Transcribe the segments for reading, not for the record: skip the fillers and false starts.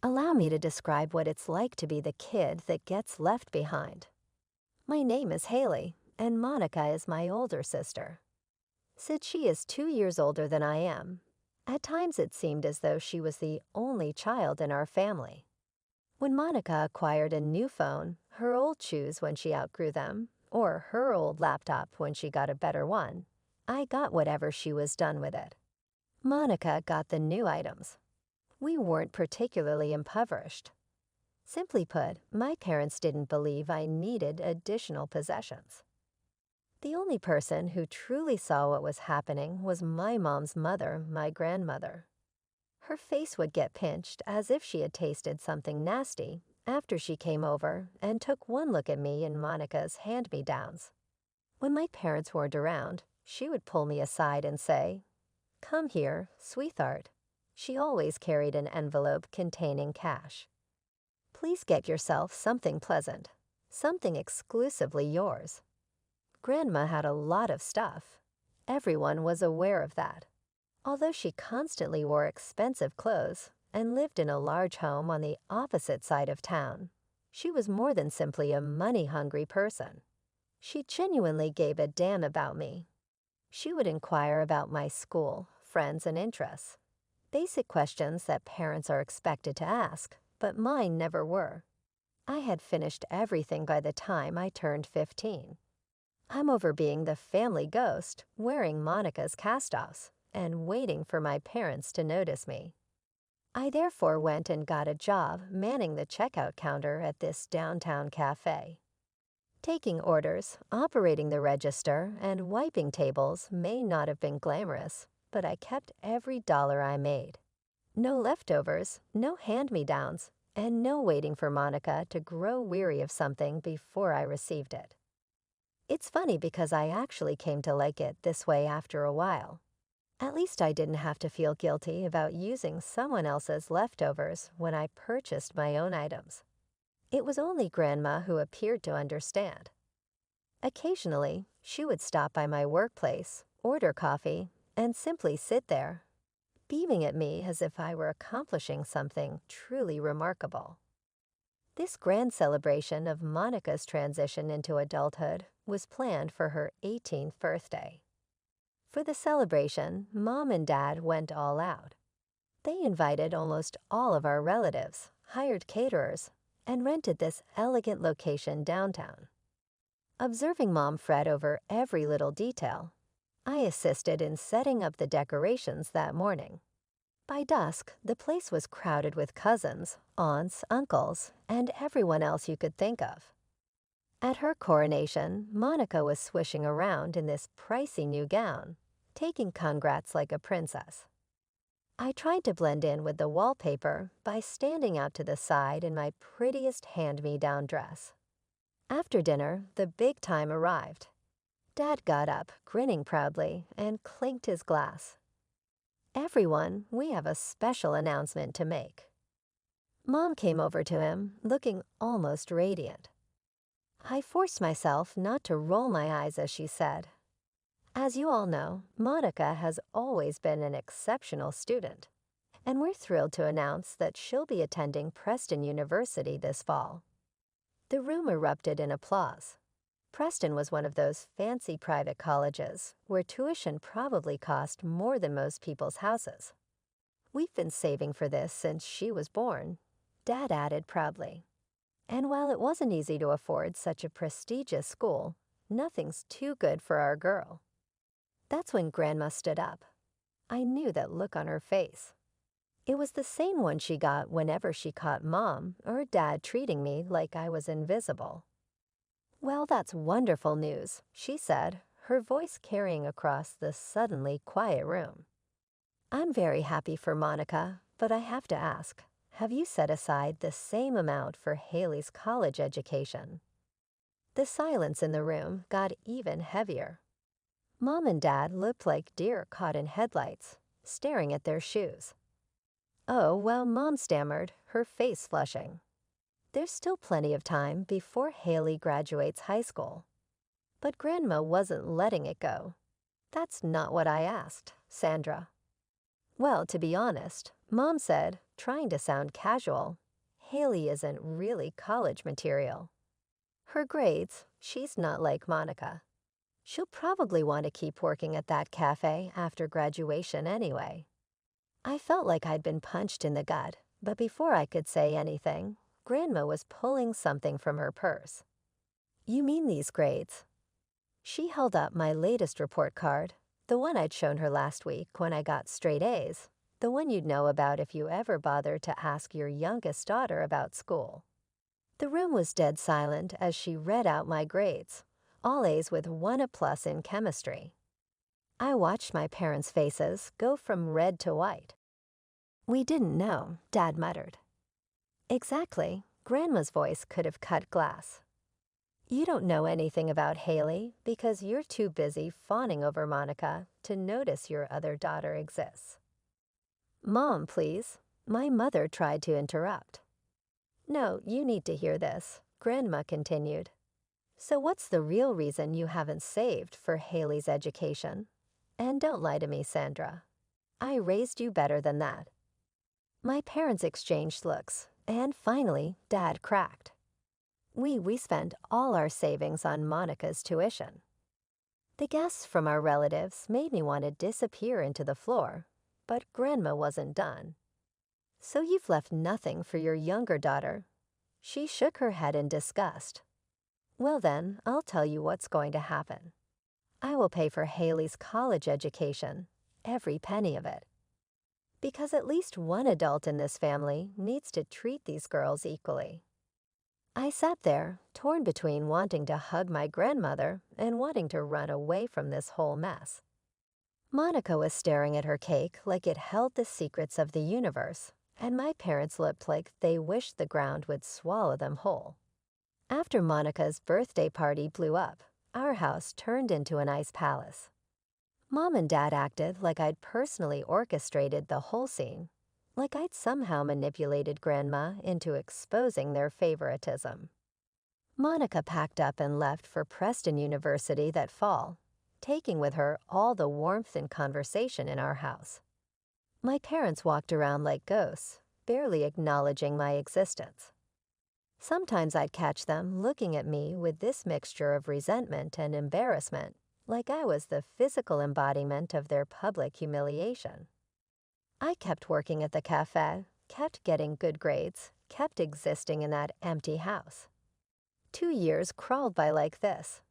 Allow me to describe what it's like to be the kid that gets left behind. My name is Haley, and Monica is my older sister. Since she is 2 years older than I am, at times it seemed as though she was the only child in our family. When Monica acquired a new phone, her old shoes when she outgrew them, or her old laptop when she got a better one, I got whatever she was done with it. Monica got the new items. We weren't particularly impoverished. Simply put, my parents didn't believe I needed additional possessions. The only person who truly saw what was happening was my mom's mother, my grandmother. Her face would get pinched as if she had tasted something nasty after she came over and took one look at me and Monica's hand-me-downs. When my parents weren't around, she would pull me aside and say, "Come here, sweetheart." She always carried an envelope containing cash. "Please get yourself something pleasant, something exclusively yours." Grandma had a lot of stuff. Everyone was aware of that. Although she constantly wore expensive clothes and lived in a large home on the opposite side of town, she was more than simply a money-hungry person. She genuinely gave a damn about me. She would inquire about my school, friends, and interests. Basic questions that parents are expected to ask, but mine never were. I had finished everything by the time I turned 15. I'm over being the family ghost, wearing Monica's cast-offs, and waiting for my parents to notice me. I therefore went and got a job manning the checkout counter at this downtown cafe. Taking orders, operating the register, and wiping tables may not have been glamorous, but I kept every dollar I made. No leftovers, no hand-me-downs, and no waiting for Monica to grow weary of something before I received it. It's funny because I actually came to like it this way after a while. At least I didn't have to feel guilty about using someone else's leftovers when I purchased my own items. It was only Grandma who appeared to understand. Occasionally, she would stop by my workplace, order coffee, and simply sit there, beaming at me as if I were accomplishing something truly remarkable. This grand celebration of Monica's transition into adulthood was planned for her 18th birthday. For the celebration, Mom and Dad went all out. They invited almost all of our relatives, hired caterers, and rented this elegant location downtown. Observing Mom fret over every little detail, I assisted in setting up the decorations that morning. By dusk, the place was crowded with cousins, aunts, uncles, and everyone else you could think of. At her coronation, Monica was swishing around in this pricey new gown, taking congrats like a princess. I tried to blend in with the wallpaper by standing out to the side in my prettiest hand-me-down dress. After dinner, the big time arrived. Dad got up, grinning proudly, and clinked his glass. "Everyone, we have a special announcement to make." Mom came over to him, looking almost radiant. I forced myself not to roll my eyes as she said, "As you all know, Monica has always been an exceptional student, and we're thrilled to announce that she'll be attending Preston University this fall." The room erupted in applause. Preston was one of those fancy private colleges where tuition probably cost more than most people's houses. "We've been saving for this since she was born," Dad added proudly. And while it wasn't easy to afford such a prestigious school, nothing's too good for our girl. That's when Grandma stood up. I knew that look on her face. It was the same one she got whenever she caught Mom or Dad treating me like I was invisible. "Well, that's wonderful news," she said, her voice carrying across the suddenly quiet room. "I'm very happy for Monica, but I have to ask, have you set aside the same amount for Haley's college education?" The silence in the room got even heavier. Mom and Dad looked like deer caught in headlights, staring at their shoes. "Oh, well," Mom stammered, her face flushing. "There's still plenty of time before Haley graduates high school." But Grandma wasn't letting it go. "That's not what I asked, Sandra." "Well, to be honest," Mom said, trying to sound casual, Haley isn't really college material. Her grades, she's not like Monica. She'll probably want to keep working at that cafe after graduation anyway. I felt like I'd been punched in the gut, but before I could say anything, Grandma was pulling something from her purse. "You mean these grades?" She held up my latest report card, the one I'd shown her last week when I got straight A's, the one you'd know about if you ever bothered to ask your youngest daughter about school. The room was dead silent as she read out my grades, all A's with 1 A+ in chemistry. I watched my parents' faces go from red to white. "We didn't know," Dad muttered. Exactly, Grandma's voice could have cut glass. "You don't know anything about Haley because you're too busy fawning over Monica to notice your other daughter exists." "Mom, please," my mother tried to interrupt. "No, you need to hear this," Grandma continued. "So what's the real reason you haven't saved for Haley's education? And don't lie to me, Sandra. I raised you better than that." My parents exchanged looks, and finally, Dad cracked. We spent all our savings on Monica's tuition." The guests from our relatives made me want to disappear into the floor, but Grandma wasn't done. "So you've left nothing for your younger daughter?" She shook her head in disgust. "Well then, I'll tell you what's going to happen. I will pay for Haley's college education, every penny of it. Because at least one adult in this family needs to treat these girls equally." I sat there, torn between wanting to hug my grandmother and wanting to run away from this whole mess. Monica was staring at her cake like it held the secrets of the universe, and my parents looked like they wished the ground would swallow them whole. After Monica's birthday party blew up, our house turned into an ice palace. Mom and Dad acted like I'd personally orchestrated the whole scene, like I'd somehow manipulated Grandma into exposing their favoritism. Monica packed up and left for Preston University that fall, taking with her all the warmth and conversation in our house. My parents walked around like ghosts, barely acknowledging my existence. Sometimes I'd catch them looking at me with this mixture of resentment and embarrassment, like I was the physical embodiment of their public humiliation. I kept working at the cafe, kept getting good grades, kept existing in that empty house. 2 years crawled by like this.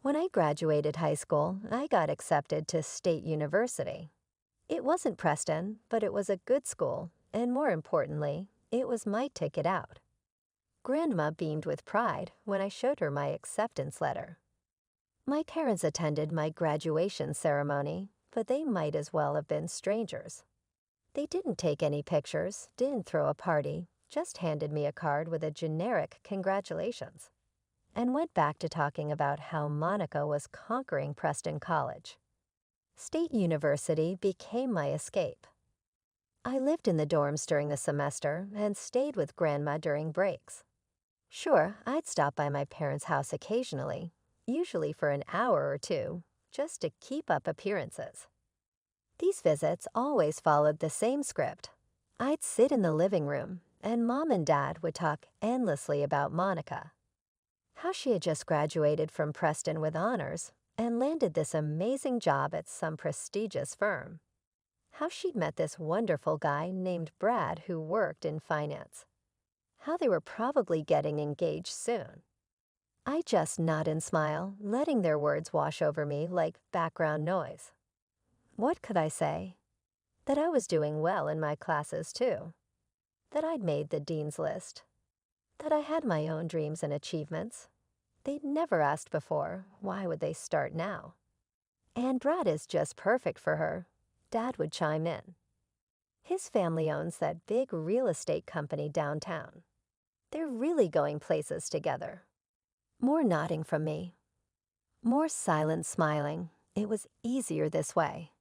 When I graduated high school, I got accepted to State University. It wasn't Preston, but it was a good school, and more importantly, it was my ticket out. Grandma beamed with pride when I showed her my acceptance letter. My parents attended my graduation ceremony, but they might as well have been strangers. They didn't take any pictures, didn't throw a party, just handed me a card with a generic congratulations, and went back to talking about how Monica was conquering Preston College. State University became my escape. I lived in the dorms during the semester and stayed with Grandma during breaks. Sure, I'd stop by my parents' house occasionally, usually for an hour or two, just to keep up appearances. These visits always followed the same script. I'd sit in the living room, and Mom and Dad would talk endlessly about Monica. How she had just graduated from Preston with honors and landed this amazing job at some prestigious firm. How she'd met this wonderful guy named Brad who worked in finance. How they were probably getting engaged soon. I just nod and smile, letting their words wash over me like background noise. What could I say? That I was doing well in my classes too. That I'd made the dean's list. That I had my own dreams and achievements. They'd never asked before, why would they start now? And Brad is just perfect for her, Dad would chime in. His family owns that big real estate company downtown. They're really going places together. More nodding from me. More silent smiling. It was easier this way.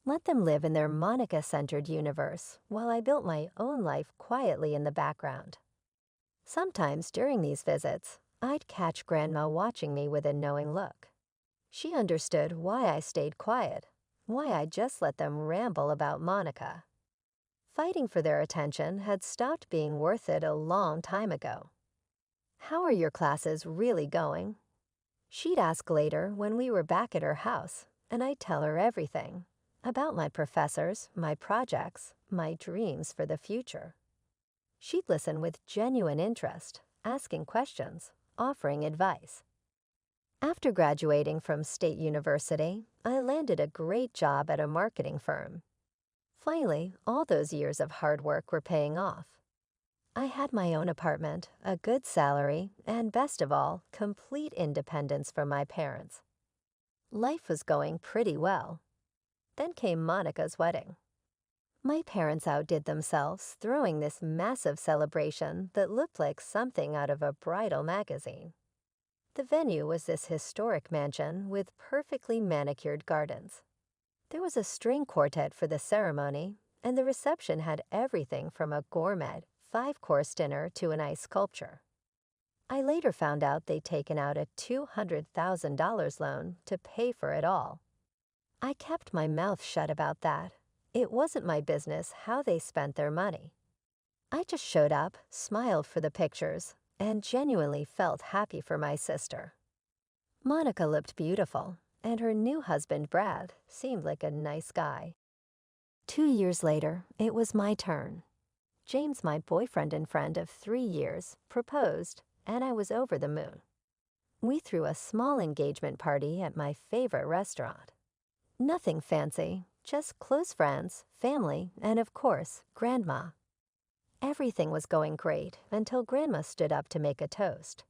Let them live in their Monica-centered universe while I built my own life quietly in the background. Sometimes during these visits, I'd catch Grandma watching me with a knowing look. She understood why I stayed quiet, why I just let them ramble about Monica. Fighting for their attention had stopped being worth it a long time ago. "How are your classes really going?" She'd ask later when we were back at her house, and I'd tell her everything about my professors, my projects, my dreams for the future. She'd listen with genuine interest, asking questions, offering advice. After graduating from State University, I landed a great job at a marketing firm. Finally, all those years of hard work were paying off. I had my own apartment, a good salary, and best of all, complete independence from my parents. Life was going pretty well. Then came Monica's wedding. My parents outdid themselves, throwing this massive celebration that looked like something out of a bridal magazine. The venue was this historic mansion with perfectly manicured gardens. There was a string quartet for the ceremony, and the reception had everything from a gourmet, 5-course dinner to an ice sculpture. I later found out they'd taken out a $200,000 loan to pay for it all. I kept my mouth shut about that. It wasn't my business how they spent their money. I just showed up, smiled for the pictures, and genuinely felt happy for my sister. Monica looked beautiful, and her new husband, Brad, seemed like a nice guy. 2 years later, it was my turn. James, my boyfriend and friend of 3 years, proposed, and I was over the moon. We threw a small engagement party at my favorite restaurant. Nothing fancy, just close friends, family, and of course, Grandma. Everything was going great until Grandma stood up to make a toast.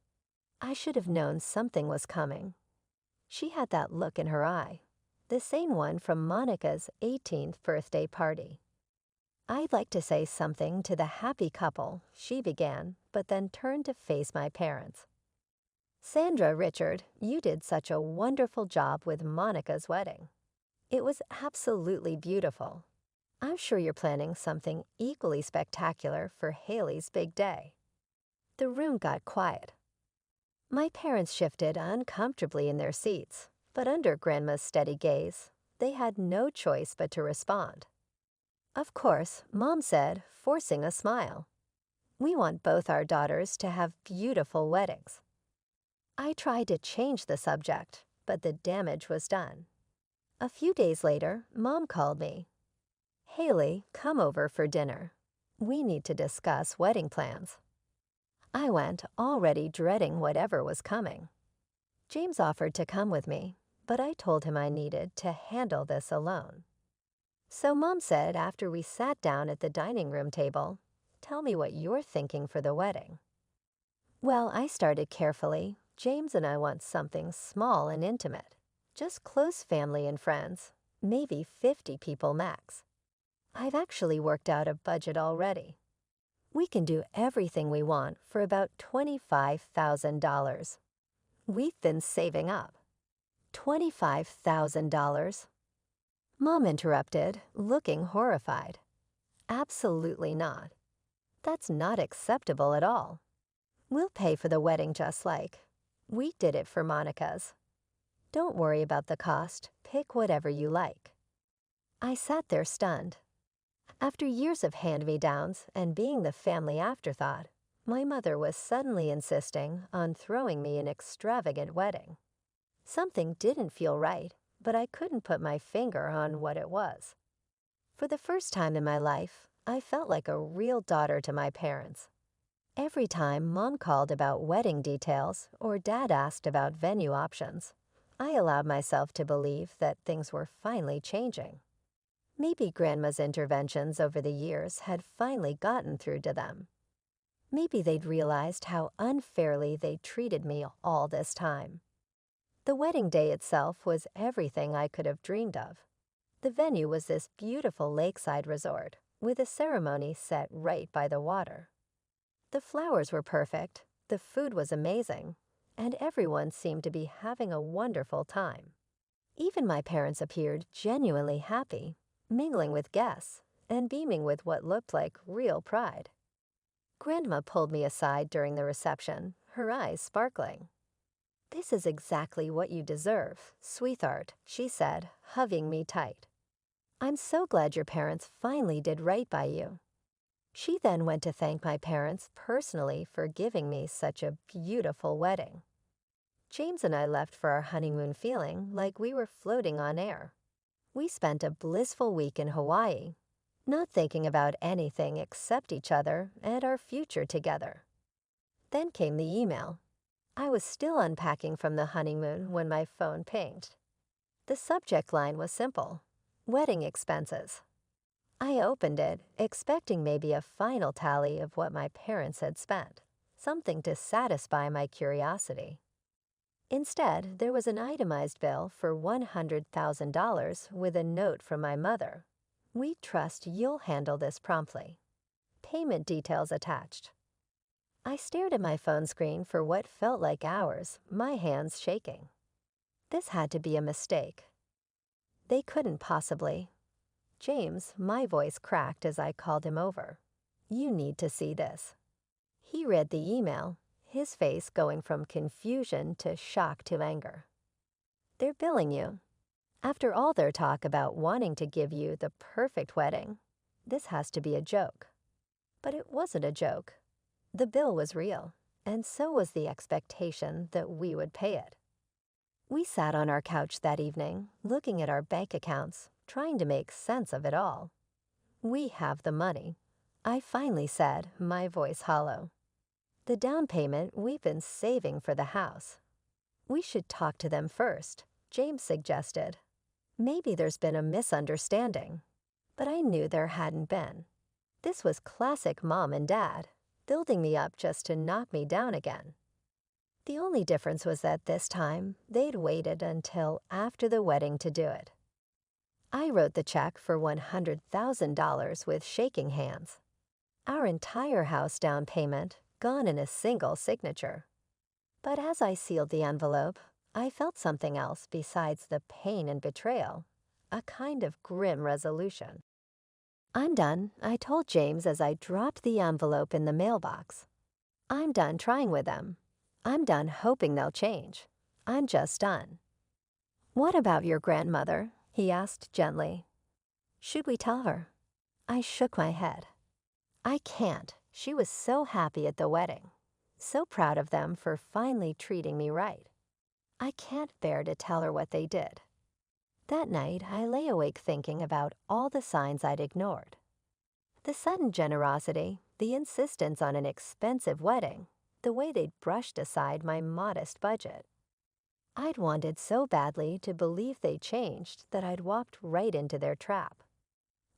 I should have known something was coming. She had that look in her eye, the same one from Monica's 18th birthday party. I'd like to say something to the happy couple, she began, but then turned to face my parents. "Sandra, Richard, you did such a wonderful job with Monica's wedding. It was absolutely beautiful. I'm sure you're planning something equally spectacular for Haley's big day." The room got quiet. My parents shifted uncomfortably in their seats, but under Grandma's steady gaze, they had no choice but to respond. "Of course," Mom said, forcing a smile. "We want both our daughters to have beautiful weddings." I tried to change the subject, but the damage was done. A few days later, Mom called me. "Haley, come over for dinner. We need to discuss wedding plans." I went, already dreading whatever was coming. James offered to come with me, but I told him I needed to handle this alone. So Mom said after we sat down at the dining room table, "Tell me what you're thinking for the wedding." Well, I started carefully. James and I want something small and intimate. Just close family and friends, maybe 50 people max. I've actually worked out a budget already. We can do everything we want for about $25,000. We've been saving up. $25,000. Mom interrupted, looking horrified. "Absolutely not. That's not acceptable at all. We'll pay for the wedding just like. We did it for Monica's. Don't worry about the cost. Pick whatever you like." I sat there stunned. After years of hand-me-downs and being the family afterthought, my mother was suddenly insisting on throwing me an extravagant wedding. Something didn't feel right, but I couldn't put my finger on what it was. For the first time in my life, I felt like a real daughter to my parents. Every time Mom called about wedding details or Dad asked about venue options, I allowed myself to believe that things were finally changing. Maybe Grandma's interventions over the years had finally gotten through to them. Maybe they'd realized how unfairly they'd treated me all this time. The wedding day itself was everything I could have dreamed of. The venue was this beautiful lakeside resort with a ceremony set right by the water. The flowers were perfect, the food was amazing, and everyone seemed to be having a wonderful time. Even my parents appeared genuinely happy, mingling with guests and beaming with what looked like real pride. Grandma pulled me aside during the reception, her eyes sparkling. "This is exactly what you deserve, sweetheart," she said, hugging me tight. I'm so glad your parents finally did right by you." She then went to thank my parents personally for giving me such a beautiful wedding. James and I left for our honeymoon feeling like we were floating on air. We spent a blissful week in Hawaii, not thinking about anything except each other and our future together. Then came the email. I was still unpacking from the honeymoon when my phone pinged. The subject line was simple: wedding expenses. I opened it, expecting maybe a final tally of what my parents had spent, something to satisfy my curiosity. Instead, there was an itemized bill for $100,000 with a note from my mother. "We trust you'll handle this promptly. Payment details attached." I stared at my phone screen for what felt like hours, my hands shaking. This had to be a mistake. They couldn't possibly. "James," my voice cracked as I called him over. "You need to see this." He read the email, his face going from confusion to shock to anger. "They're billing you. After all their talk about wanting to give you the perfect wedding, this has to be a joke." But it wasn't a joke. The bill was real, and so was the expectation that we would pay it. We sat on our couch that evening, looking at our bank accounts, trying to make sense of it all. "We have the money," I finally said, my voice hollow. "The down payment we've been saving for the house." "We should talk to them first," James suggested. "Maybe there's been a misunderstanding." But I knew there hadn't been. This was classic mom and dad, building me up just to knock me down again. The only difference was that this time, they'd waited until after the wedding to do it. I wrote the check for $100,000 with shaking hands. Our entire house down payment gone in a single signature. But as I sealed the envelope, I felt something else besides the pain and betrayal, a kind of grim resolution. "I'm done," I told James as I dropped the envelope in the mailbox. "I'm done trying with them. I'm done hoping they'll change. I'm just done." "What about your grandmother?" he asked gently. "Should we tell her?" I shook my head. "I can't. She was so happy at the wedding. So proud of them for finally treating me right. I can't bear to tell her what they did." That night, I lay awake thinking about all the signs I'd ignored. The sudden generosity, the insistence on an expensive wedding, the way they'd brushed aside my modest budget. I'd wanted so badly to believe they changed that I'd walked right into their trap.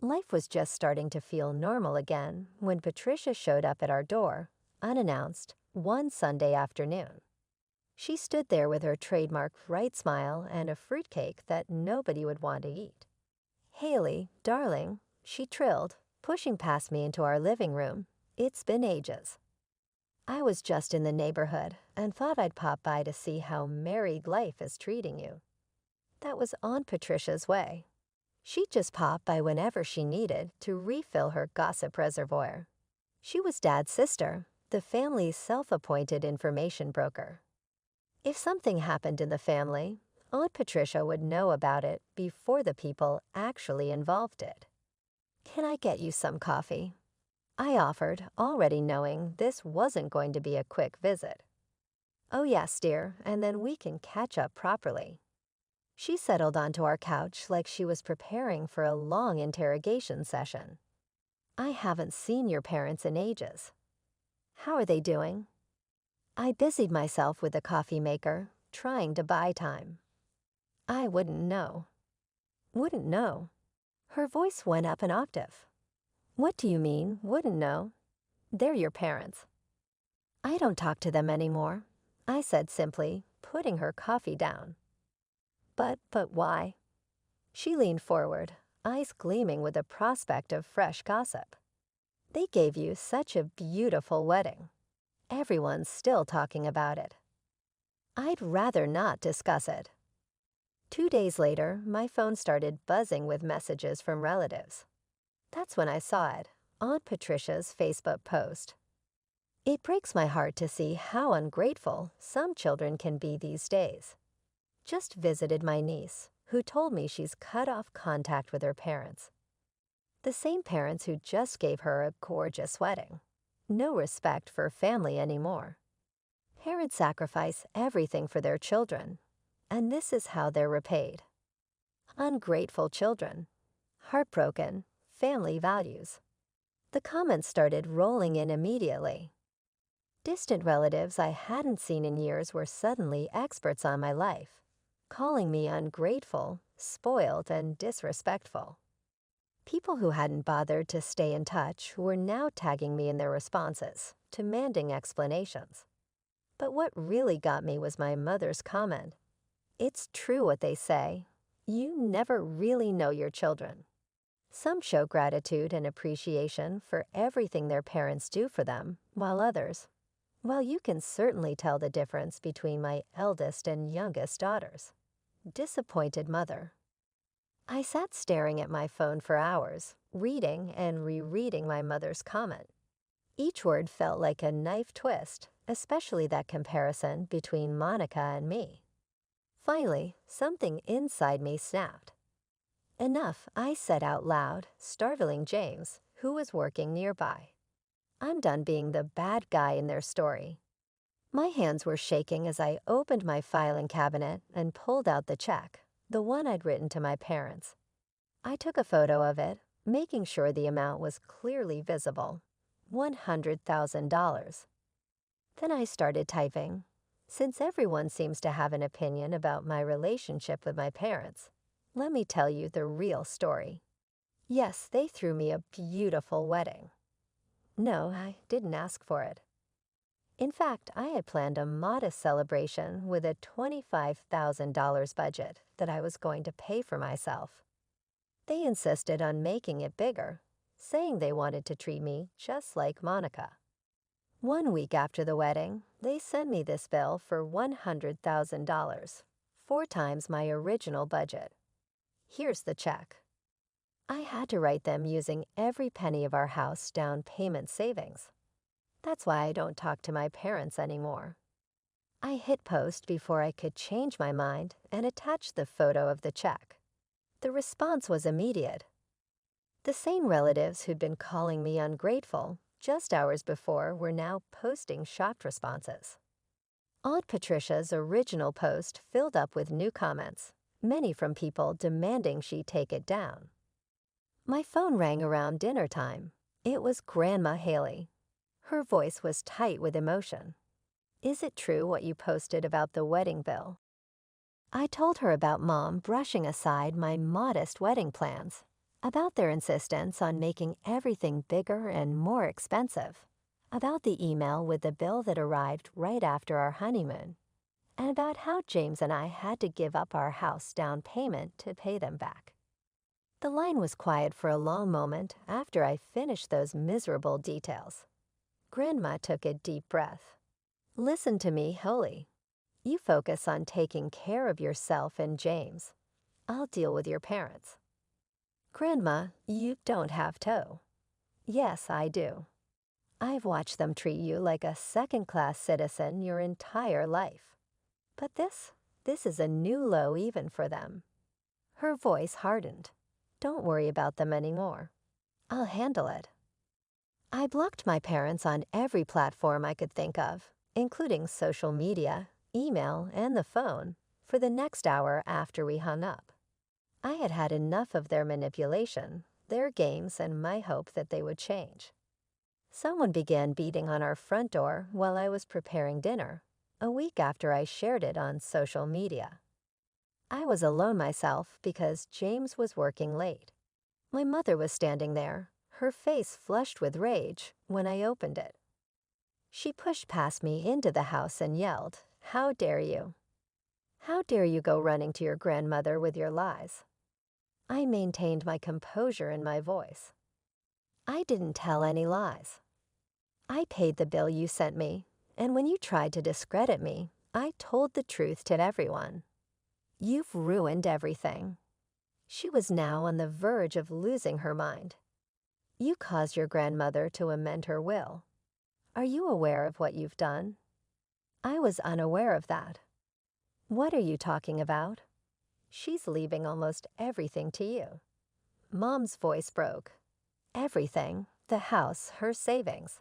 Life was just starting to feel normal again when Patricia showed up at our door, unannounced, one Sunday afternoon. She stood there with her trademark bright smile and a fruitcake that nobody would want to eat. "Haley, darling," she trilled, pushing past me into our living room. "It's been ages." I was just in the neighborhood and thought I'd pop by to see how married life is treating you. That was Aunt Patricia's way. She'd just pop by whenever she needed to refill her gossip reservoir. She was Dad's sister, the family's self-appointed information broker. If something happened in the family, Aunt Patricia would know about it before the people actually involved did. "Can I get you some coffee?" I offered, already knowing this wasn't going to be a quick visit. "Oh yes, dear, and then we can catch up properly." She settled onto our couch like she was preparing for a long interrogation session. "I haven't seen your parents in ages. How are they doing?" I busied myself with the coffee maker, trying to buy time. "I wouldn't know." "Wouldn't know?" Her voice went up an octave. "What do you mean, wouldn't know? They're your parents." "I don't talk to them anymore," I said simply, putting her coffee down. But why?" She leaned forward, eyes gleaming with the prospect of fresh gossip. "They gave you such a beautiful wedding. Everyone's still talking about it." "I'd rather not discuss it." 2 days later, my phone started buzzing with messages from relatives. That's when I saw it, Aunt Patricia's Facebook post. It breaks my heart to see how ungrateful some children can be these days. "Just visited my niece, who told me she's cut off contact with her parents. The same parents who just gave her a gorgeous wedding. No respect for family anymore. Parents sacrifice everything for their children, and this is how they're repaid. Ungrateful children. Heartbroken. Family values. The comments started rolling in immediately. Distant relatives I hadn't seen in years were suddenly experts on my life, calling me ungrateful, spoiled, and disrespectful. People who hadn't bothered to stay in touch were now tagging me in their responses, demanding explanations. But what really got me was my mother's comment. It's true what they say. You never really know your children. Some show gratitude and appreciation for everything their parents do for them, while others, well, you can certainly tell the difference between my eldest and youngest daughters. Disappointed mother. I sat staring at my phone for hours, reading and rereading my mother's comment. Each word felt like a knife twist, especially that comparison between Monica and me. Finally, something inside me snapped. Enough, I said out loud, startling James, who was working nearby. I'm done being the bad guy in their story. My hands were shaking as I opened my filing cabinet and pulled out the check, the one I'd written to my parents. I took a photo of it, making sure the amount was clearly visible. $100,000. Then I started typing. Since everyone seems to have an opinion about my relationship with my parents, let me tell you the real story. Yes, they threw me a beautiful wedding. No, I didn't ask for it. In fact, I had planned a modest celebration with a $25,000 budget that I was going to pay for myself. They insisted on making it bigger, saying they wanted to treat me just like Monica. 1 week after the wedding, they sent me this bill for $100,000, 4 times my original budget. Here's the check. I had to write them using every penny of our house down payment savings. That's why I don't talk to my parents anymore. I hit post before I could change my mind and attached the photo of the check. The response was immediate. The same relatives who'd been calling me ungrateful just hours before were now posting shocked responses. Aunt Patricia's original post filled up with new comments, many from people demanding she take it down. My phone rang around dinner time. It was Grandma Haley. Her voice was tight with emotion. Is it true what you posted about the wedding bill? I told her about Mom brushing aside my modest wedding plans, about their insistence on making everything bigger and more expensive, about the email with the bill that arrived right after our honeymoon, and about how James and I had to give up our house down payment to pay them back. The line was quiet for a long moment after I finished those miserable details. Grandma took a deep breath. Listen to me, Holly. You focus on taking care of yourself and James. I'll deal with your parents. Grandma, you don't have to. Yes, I do. I've watched them treat you like a second-class citizen your entire life. But this is a new low even for them. Her voice hardened. Don't worry about them anymore. I'll handle it. I blocked my parents on every platform I could think of, including social media, email, and the phone, for the next hour after we hung up. I had had enough of their manipulation, their games, and my hope that they would change. Someone began beating on our front door while I was preparing dinner, a week after I shared it on social media. I was alone myself because James was working late. My mother was standing there, her face flushed with rage, when I opened it. She pushed past me into the house and yelled, "How dare you? How dare you go running to your grandmother with your lies?" I maintained my composure in my voice. I didn't tell any lies. I paid the bill you sent me, and when you tried to discredit me, I told the truth to everyone. You've ruined everything. She was now on the verge of losing her mind. You caused your grandmother to amend her will. Are you aware of what you've done? I was unaware of that. What are you talking about? She's leaving almost everything to you." Mom's voice broke. "Everything, the house, her savings.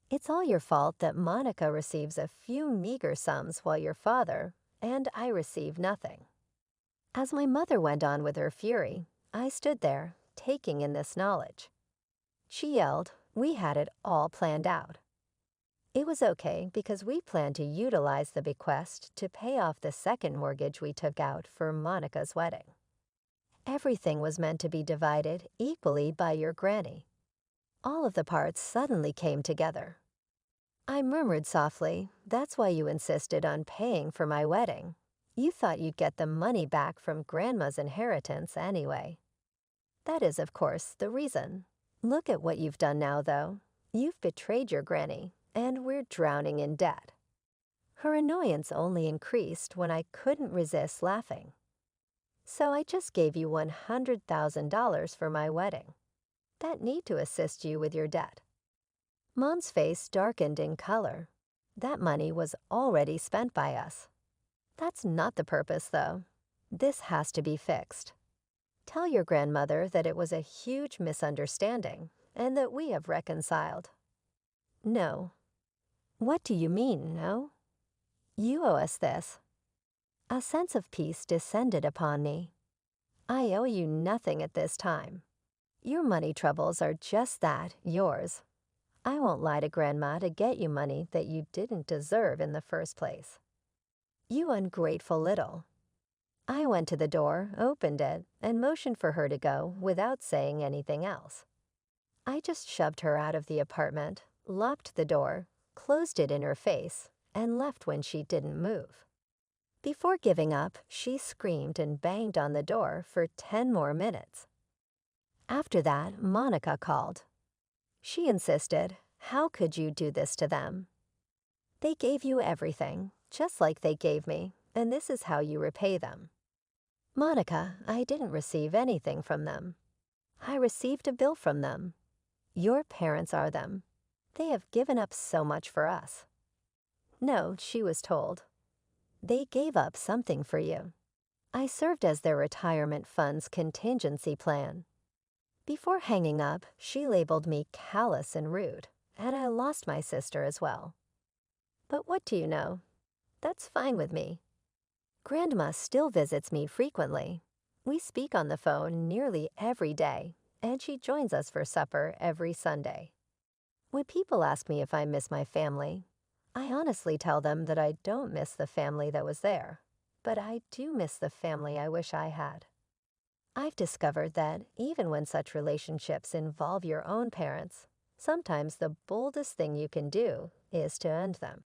It's all your fault that Monica receives a few meager sums while your father and I receive nothing." As my mother went on with her fury, I stood there, taking in this knowledge. She yelled, we had it all planned out. It was okay because we planned to utilize the bequest to pay off the second mortgage we took out for Monica's wedding. Everything was meant to be divided equally by your granny. All of the parts suddenly came together. I murmured softly, "That's why you insisted on paying for my wedding. You thought you'd get the money back from Grandma's inheritance anyway." That is, of course, the reason. Look at what you've done now, though. You've betrayed your granny, and we're drowning in debt. Her annoyance only increased when I couldn't resist laughing. "So I just gave you $100,000 for my wedding. That need to assist you with your debt." Mom's face darkened in color. That money was already spent by us. That's not the purpose, though. This has to be fixed. Tell your grandmother that it was a huge misunderstanding and that we have reconciled. No. What do you mean, no? You owe us this. A sense of peace descended upon me. I owe you nothing at this time. Your money troubles are just that, yours. I won't lie to Grandma to get you money that you didn't deserve in the first place. You ungrateful little. I went to the door, opened it, and motioned for her to go without saying anything else. I just shoved her out of the apartment, locked the door, closed it in her face, and left when she didn't move. Before giving up, she screamed and banged on the door for 10 more minutes. After that, Monica called. She insisted, "How could you do this to them? They gave you everything, just like they gave me, and this is how you repay them." "Monica, I didn't receive anything from them. I received a bill from them. Your parents are them. They have given up so much for us." "No," she was told. "They gave up something for you. I served as their retirement fund's contingency plan." Before hanging up, she labeled me callous and rude, and I lost my sister as well. But what do you know? That's fine with me. Grandma still visits me frequently. We speak on the phone nearly every day, and she joins us for supper every Sunday. When people ask me if I miss my family, I honestly tell them that I don't miss the family that was there, but I do miss the family I wish I had. I've discovered that even when such relationships involve your own parents, sometimes the boldest thing you can do is to end them.